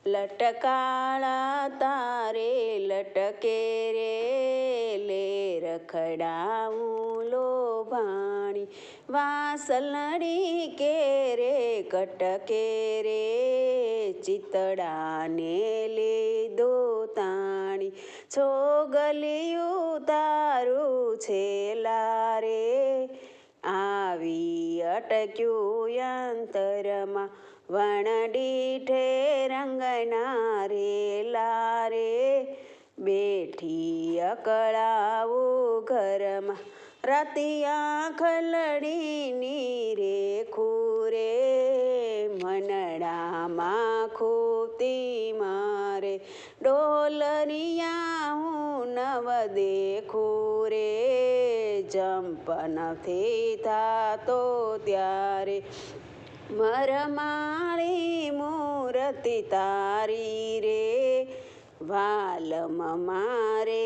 લટકાળા તારે લટકે રે લે રખડાવું લોભાણી વાસલડી કે રે કટકે રે ચિતડાને લીધો તાણી છોગલિયું તારું છેલા રે આવી અટક્યું યંતરમાં વણડીઠે રંગના રેલા રે બેઠી અકળાવું ઘરમાં રતિયા ખલડીની રે ખૂરે મનડામાં ખૂતી મારે ડોલરિયા હું નવ દેખું રે જંપ નથી થાતો ત્યારે મરમાળી મૂર્તિ તારી રે વાલમ મારે